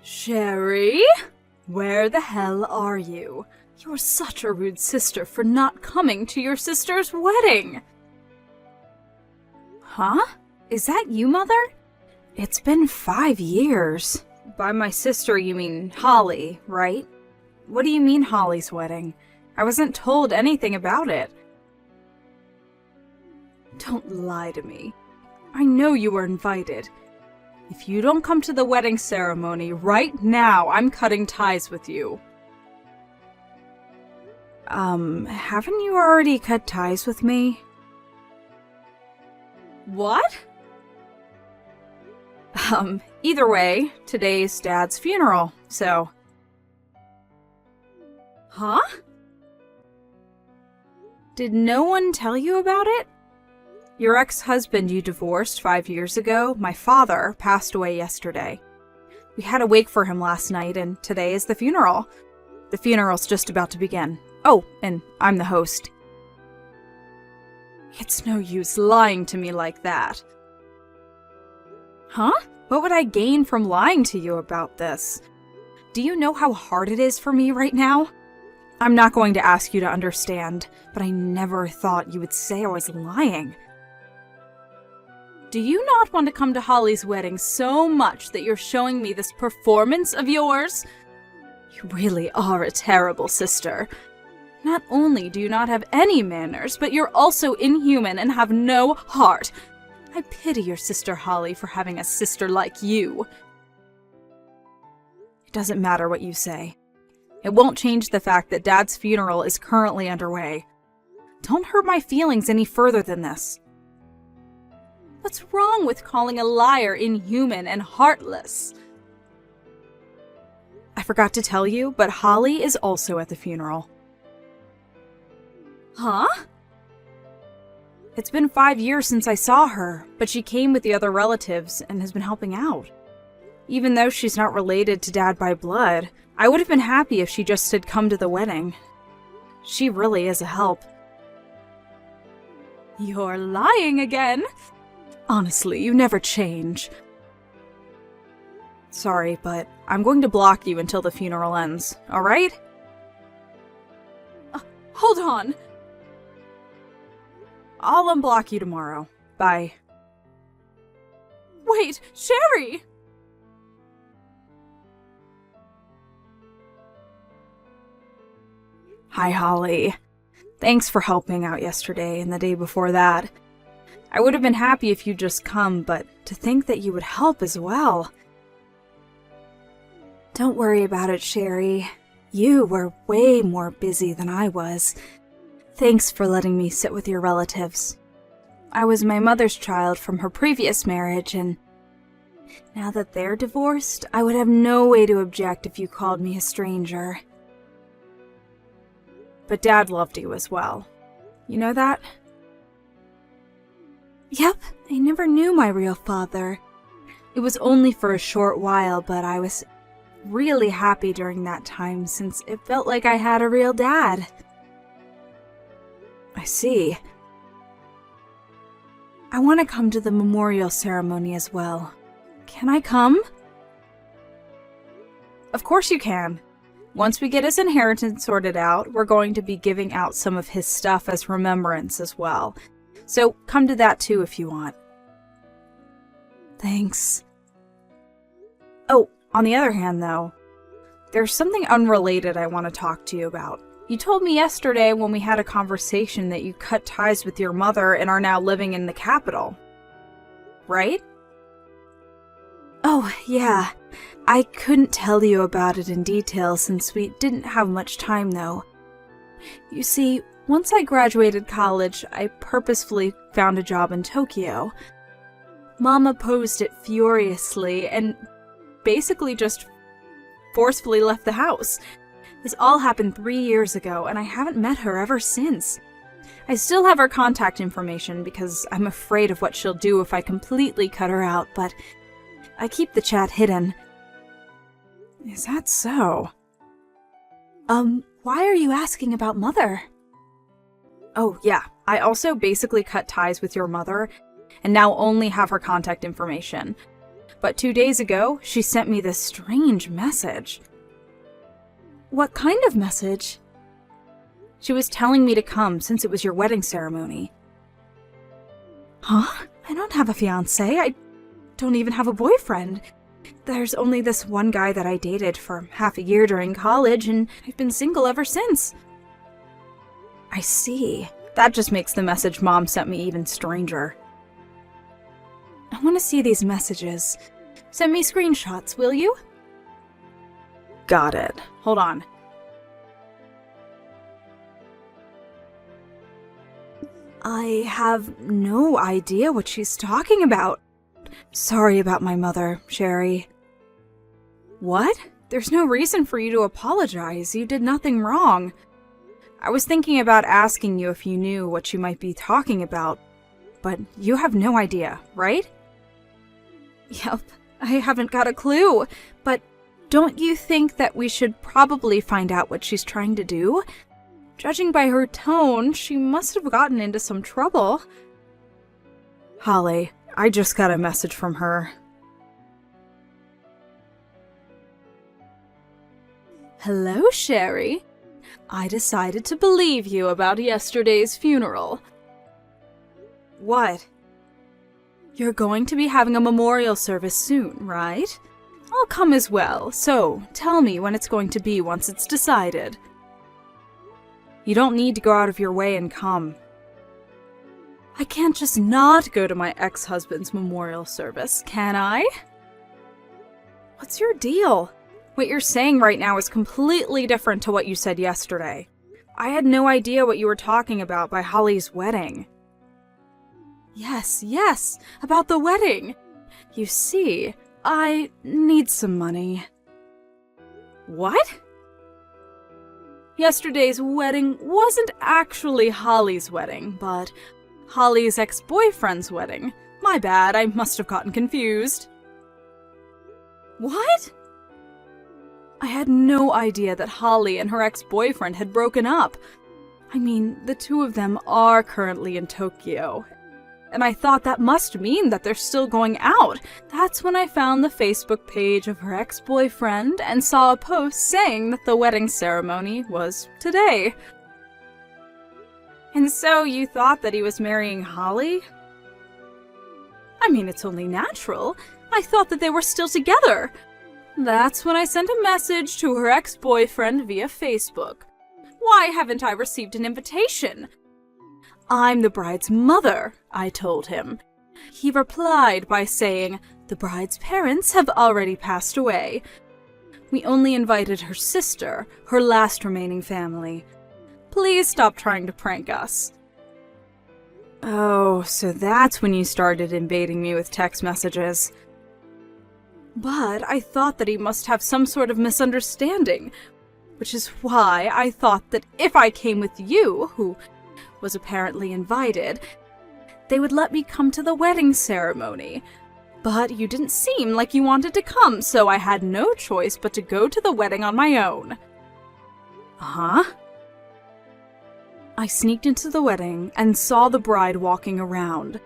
Sherry? Where the hell are you? You're such a rude sister for not coming to your sister's wedding. Huh? Is that you, Mother? It's been 5 years. By my sister, you mean Holly, right? What do you mean Holly's wedding? I wasn't told anything about it. Don't lie to me. I know you were invited. If you don't come to the wedding ceremony right now, I'm cutting ties with you. Haven't you already cut ties with me? What? Either way, today's Dad's funeral, so... Huh? Did no one tell you about it? Your ex-husband you divorced 5 years ago, my father, passed away yesterday. We had a wake for him last night, and today is the funeral. The funeral's just about to begin. Oh, and I'm the host. It's no use lying to me like that. Huh? What would I gain from lying to you about this? Do you know how hard it is for me right now? I'm not going to ask you to understand, but I never thought you would say I was lying. Do you not want to come to Holly's wedding so much that you're showing me this performance of yours? You really are a terrible sister. Not only do you not have any manners, but you're also inhuman and have no heart. I pity your sister Holly for having a sister like you. It doesn't matter what you say. It won't change the fact that Dad's funeral is currently underway. Don't hurt my feelings any further than this. What's wrong with calling a liar inhuman and heartless? I forgot to tell you, but Holly is also at the funeral. Huh? It's been 5 years since I saw her, but she came with the other relatives and has been helping out. Even though she's not related to Dad by blood, I would have been happy if she just had come to the wedding. She really is a help. You're lying again. Honestly, you never change. Sorry, but I'm going to block you until the funeral ends, alright? Hold on. I'll unblock you tomorrow. Bye. Wait, Sherry! Hi, Holly. Thanks for helping out yesterday and the day before that. I would have been happy if you'd just come, but to think that you would help as well. Don't worry about it, Sherry. You were way more busy than I was. Thanks for letting me sit with your relatives. I was my mother's child from her previous marriage, and now that they're divorced, I would have no way to object if you called me a stranger. But Dad loved you as well. You know that? Yep, I never knew my real father. It was only for a short while, but I was really happy during that time since it felt like I had a real dad. I see. I want to come to the memorial ceremony as well. Can I come? Of course you can. Once we get his inheritance sorted out, we're going to be giving out some of his stuff as remembrance as well. So come to that too if you want. Thanks. Oh, on the other hand though, there's something unrelated I want to talk to you about. You told me yesterday when we had a conversation that you cut ties with your mother and are now living in the capital. Right? Oh, yeah. I couldn't tell you about it in detail since we didn't have much time though. You see, once I graduated college, I purposefully found a job in Tokyo. Mom opposed it furiously and basically just forcefully left the house. This all happened 3 years ago, and I haven't met her ever since. I still have her contact information because I'm afraid of what she'll do if I completely cut her out, but I keep the chat hidden. Is that so? Why are you asking about Mother? Oh, yeah. I also basically cut ties with your mother, and now only have her contact information. But 2 days ago, she sent me this strange message. What kind of message? She was telling me to come since it was your wedding ceremony. Huh? I don't have a fiancé. I don't even have a boyfriend. There's only this one guy that I dated for half a year during college, and I've been single ever since. I see. That just makes the message Mom sent me even stranger. I want to see these messages. Send me screenshots, will you? Got it. Hold on. I have no idea what she's talking about. Sorry about my mother, Sherry. What? There's no reason for you to apologize. You did nothing wrong. I was thinking about asking you if you knew what she might be talking about, but you have no idea, right? Yep, I haven't got a clue, but don't you think that we should probably find out what she's trying to do? Judging by her tone, she must have gotten into some trouble. Holly, I just got a message from her. Hello, Sherry. I decided to believe you about yesterday's funeral. What? You're going to be having a memorial service soon, right? I'll come as well, so tell me when it's going to be once it's decided. You don't need to go out of your way and come. I can't just not go to my ex-husband's memorial service, can I? What's your deal? What you're saying right now is completely different to what you said yesterday. I had no idea what you were talking about by Holly's wedding. Yes, about the wedding. You see, I need some money. What? Yesterday's wedding wasn't actually Holly's wedding, but Holly's ex-boyfriend's wedding. My bad, I must have gotten confused. What? I had no idea that Holly and her ex-boyfriend had broken up. I mean, the two of them are currently in Tokyo, and I thought that must mean that they're still going out. That's when I found the Facebook page of her ex-boyfriend and saw a post saying that the wedding ceremony was today. And so you thought that he was marrying Holly? I mean, it's only natural. I thought that they were still together. That's when I sent a message to her ex-boyfriend via Facebook. Why haven't I received an invitation? I'm the bride's mother, I told him. He replied by saying, the bride's parents have already passed away. We only invited her sister, her last remaining family. Please stop trying to prank us. Oh, so that's when you started invading me with text messages. But I thought that he must have some sort of misunderstanding, which is why I thought that if I came with you, who was apparently invited, they would let me come to the wedding ceremony. But you didn't seem like you wanted to come, so I had no choice but to go to the wedding on my own. Huh? I sneaked into the wedding and saw the bride walking around.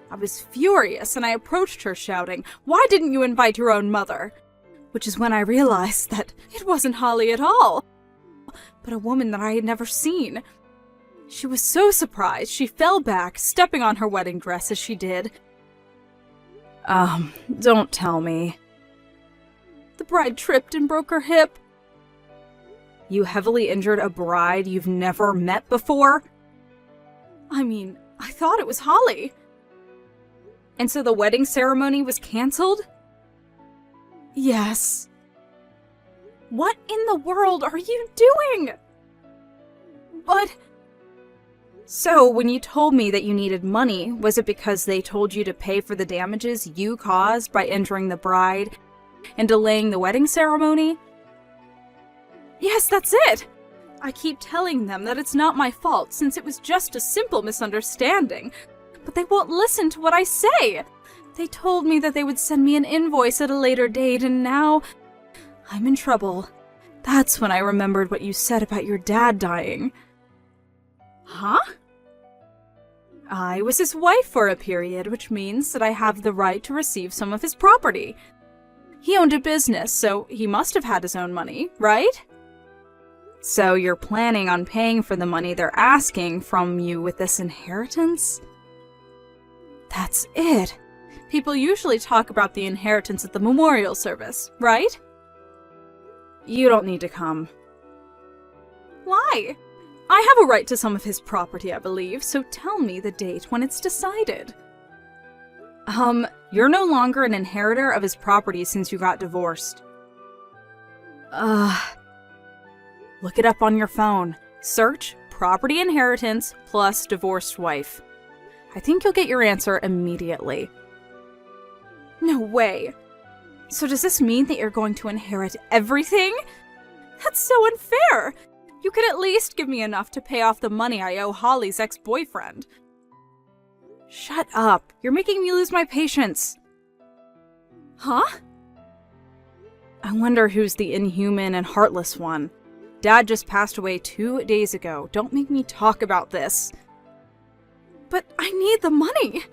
I was furious and I approached her shouting, "Why didn't you invite your own mother?" Which is when I realized that it wasn't Holly at all, but a woman that I had never seen. She was so surprised she fell back, stepping on her wedding dress as she did. Don't tell me. The bride tripped and broke her hip. You heavily injured a bride you've never met before? I mean, I thought it was Holly. And so the wedding ceremony was canceled? Yes. What in the world are you doing? But... So, when you told me that you needed money, was it because they told you to pay for the damages you caused by injuring the bride and delaying the wedding ceremony? Yes, that's it! I keep telling them that it's not my fault since it was just a simple misunderstanding, but they won't listen to what I say. They told me that they would send me an invoice at a later date, and now I'm in trouble. That's when I remembered what you said about your dad dying. Huh? I was his wife for a period, which means that I have the right to receive some of his property. He owned a business, so he must have had his own money, right? So you're planning on paying for the money they're asking from you with this inheritance? That's it. People usually talk about the inheritance at the memorial service, right? You don't need to come. Why? I have a right to some of his property, I believe, so tell me the date when it's decided. You're no longer an inheritor of his property since you got divorced. Look it up on your phone. Search property inheritance plus divorced wife. I think you'll get your answer immediately. No way. So does this mean that you're going to inherit everything? That's so unfair. You could at least give me enough to pay off the money I owe Holly's ex-boyfriend. Shut up. You're making me lose my patience. Huh? I wonder who's the inhuman and heartless one. Dad just passed away 2 days ago. Don't make me talk about this. But I need the money.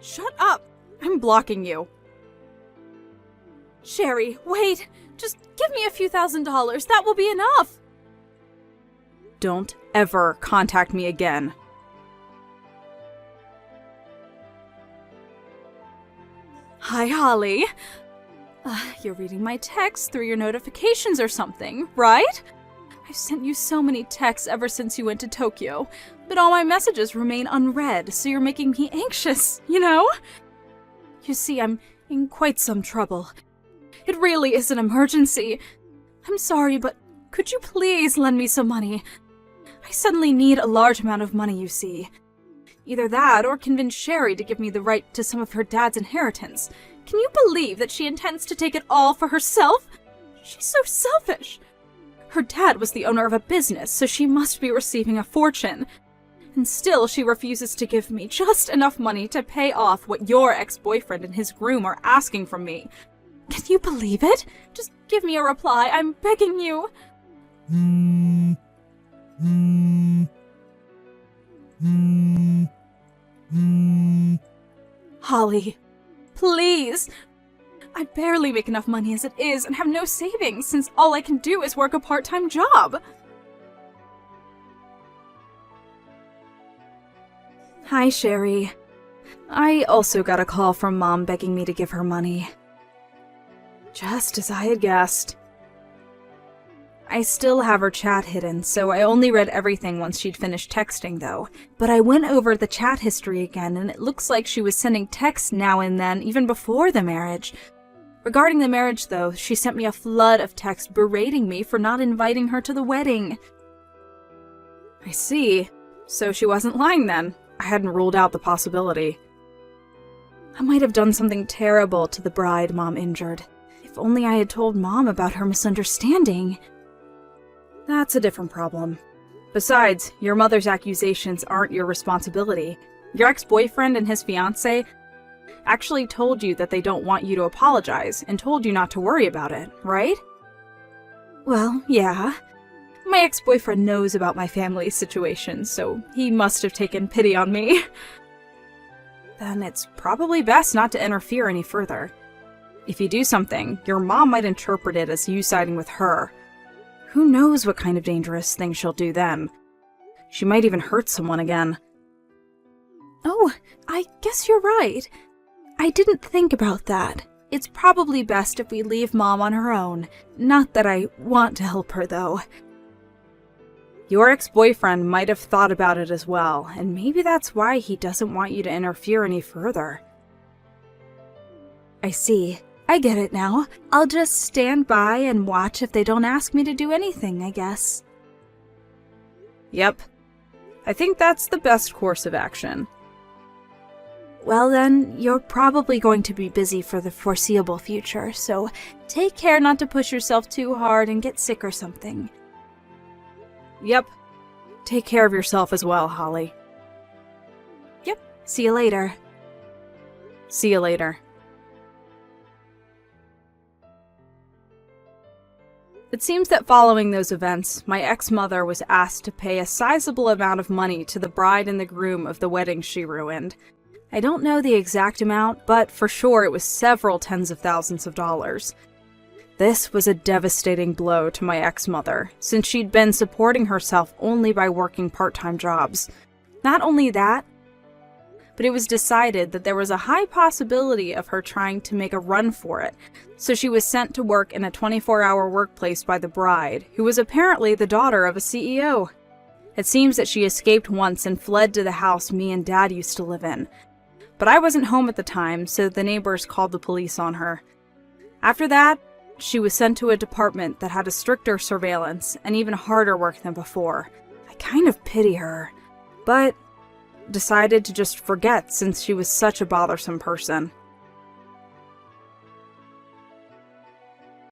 Shut up. I'm blocking you. Sherry, wait. Just give me a few $1,000s. That will be enough. Don't ever contact me again. Hi, Holly. You're reading my texts through your notifications or something, right? I've sent you so many texts ever since you went to Tokyo, but all my messages remain unread, so you're making me anxious, you know? You see, I'm in quite some trouble. It really is an emergency. I'm sorry, but could you please lend me some money? I suddenly need a large amount of money, you see. Either that or convince Sherry to give me the right to some of her dad's inheritance. Can you believe that she intends to take it all for herself? She's so selfish. Her dad was the owner of a business, so she must be receiving a fortune. And still she refuses to give me just enough money to pay off what your ex-boyfriend and his groom are asking from me. Can you believe it? Just give me a reply, I'm begging you. Holly, please. I barely make enough money as it is and have no savings since all I can do is work a part-time job. Hi, Sherry. I also got a call from Mom begging me to give her money. Just as I had guessed. I still have her chat hidden, so I only read everything once she'd finished texting, though. But I went over the chat history again, and it looks like she was sending texts now and then, even before the marriage. Regarding the marriage, though, she sent me a flood of texts berating me for not inviting her to the wedding. I see. So she wasn't lying then. I hadn't ruled out the possibility. I might have done something terrible to the bride Mom injured. If only I had told Mom about her misunderstanding. That's a different problem. Besides, your mother's accusations aren't your responsibility. Your ex-boyfriend and his fiancée actually told you that they don't want you to apologize and told you not to worry about it, right? Well, yeah. My ex-boyfriend knows about my family's situation, so he must have taken pity on me. Then it's probably best not to interfere any further. If you do something, your mom might interpret it as you siding with her. Who knows what kind of dangerous thing she'll do then? She might even hurt someone again. Oh, I guess you're right. I didn't think about that. It's probably best if we leave Mom on her own. Not that I want to help her, though. Your ex-boyfriend might have thought about it as well, and maybe that's why he doesn't want you to interfere any further. I see. I get it now. I'll just stand by and watch if they don't ask me to do anything, I guess. Yep. I think that's the best course of action. Well then, you're probably going to be busy for the foreseeable future, so take care not to push yourself too hard and get sick or something. Yep. Take care of yourself as well, Holly. Yep. See you later. See you later. It seems that following those events, my ex-mother was asked to pay a sizable amount of money to the bride and the groom of the wedding she ruined. I don't know the exact amount, but for sure it was several tens of thousands of dollars. This was a devastating blow to my ex-mother, since she'd been supporting herself only by working part-time jobs. Not only that, but it was decided that there was a high possibility of her trying to make a run for it, so she was sent to work in a 24-hour workplace by the bride, who was apparently the daughter of a CEO. It seems that she escaped once and fled to the house me and Dad used to live in. But I wasn't home at the time, so the neighbors called the police on her. After that, she was sent to a department that had a stricter surveillance and even harder work than before. I kind of pity her, but decided to just forget since she was such a bothersome person.